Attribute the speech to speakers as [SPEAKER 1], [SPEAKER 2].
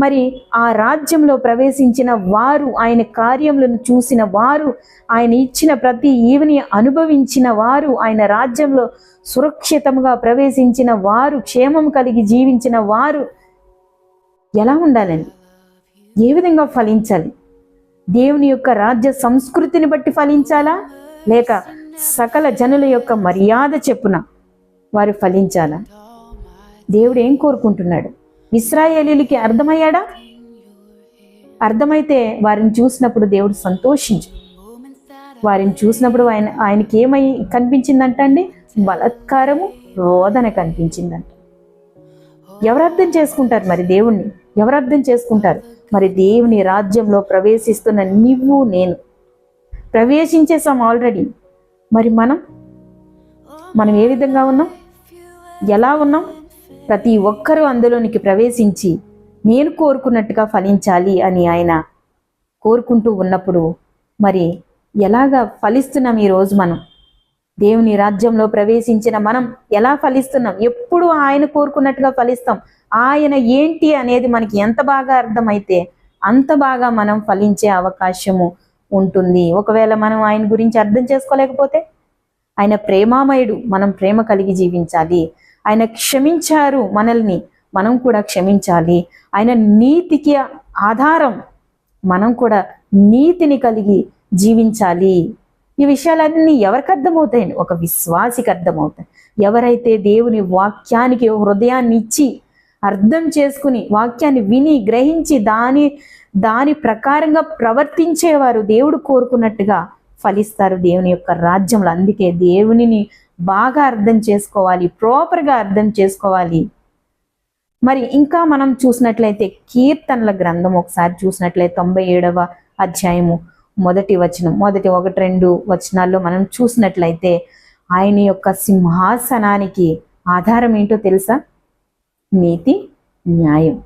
[SPEAKER 1] మరి ఆ రాజ్యంలో ప్రవేశించిన వారు, ఆయన కార్యములను చూసిన వారు, ఆయన ఇచ్చిన ప్రతి ఈవిని అనుభవించిన వారు, ఆయన రాజ్యంలో సురక్షితంగా ప్రవేశించిన వారు, క్షేమం కలిగి జీవించిన వారు ఎలా ఉండాలండి? ఏ విధంగా ఫలించాలి? దేవుని యొక్క రాజ్య సంస్కృతిని బట్టి ఫలించాలా, లేక సకల జనుల యొక్క మర్యాద చెప్పున వారు ఫలించాలా? దేవుడు ఏం కోరుకుంటున్నాడు? ఇశ్రాయేలీయులకి అర్థమయ్యాడా? అర్థమైతే వారిని చూసినప్పుడు దేవుడు సంతోషించు. వారిని చూసినప్పుడు ఆయనకి ఏమై కనిపించిందంట అండి? బలాత్కారము, రోదన కనిపించిందంట. ఎవరు అర్థం చేసుకుంటారు మరి దేవుణ్ణి? ఎవరు అర్థం చేసుకుంటారు? మరి దేవుని రాజ్యంలో ప్రవేశిస్తున్న నువ్వు నేను ప్రవేశించేసాం ఆల్రెడీ. మరి మనం ఏ విధంగా ఉన్నాం? ఎలా ఉన్నాం? ప్రతి ఒక్కరూ అందులోనికి ప్రవేశించి నేను కోరుకున్నట్టుగా ఫలించాలి అని ఆయన కోరుకుంటూ ఉన్నప్పుడు మరి ఎలాగా ఫలిస్తున్నాం? ఈరోజు మనం దేవుని రాజ్యంలో ప్రవేశించిన మనం ఎలా ఫలిస్తున్నాం? ఎప్పుడు ఆయన కోరుకున్నట్టుగా ఫలిస్తాం. ఆయన ఏంటి అనేది మనకి ఎంత బాగా అర్థమైతే అంత బాగా మనం ఫలించే అవకాశము ఉంటుంది. ఒకవేళ మనం ఆయన గురించి అర్థం చేసుకోలేకపోతే, ఆయన ప్రేమామయుడు, మనం ప్రేమ కలిగి జీవించాలి. ఆయన క్షమించారు మనల్ని, మనం కూడా క్షమించాలి. ఆయన నీతికి ఆధారం, మనం కూడా నీతిని కలిగి జీవించాలి. ఈ విషయాలన్నీ ఎవరికి అర్థమవుతాయండి? ఒక విశ్వాసికి అర్థమవుతాయి. ఎవరైతే దేవుని వాక్యానికి హృదయాన్ని ఇచ్చి అర్థం చేసుకుని వాక్యాన్ని విని గ్రహించి దాని ప్రకారంగా ప్రవర్తించేవారు దేవుడు కోరుకున్నట్టుగా ఫలిస్తారు దేవుని యొక్క రాజ్యంలో. అందుకే దేవునిని బాగా అర్థం చేసుకోవాలి, ప్రాపర్గా అర్థం చేసుకోవాలి. మరి ఇంకా మనం చూసినట్లయితే కీర్తనల గ్రంథం ఒకసారి చూసినట్లయితే 97వ అధ్యాయము మొదటి 1-2 వచనాల్లో మనం చూసినట్లయితే ఆయన యొక్క సింహాసనానికి ఆధారం ఏంటో తెలుసా? నీతి, న్యాయం.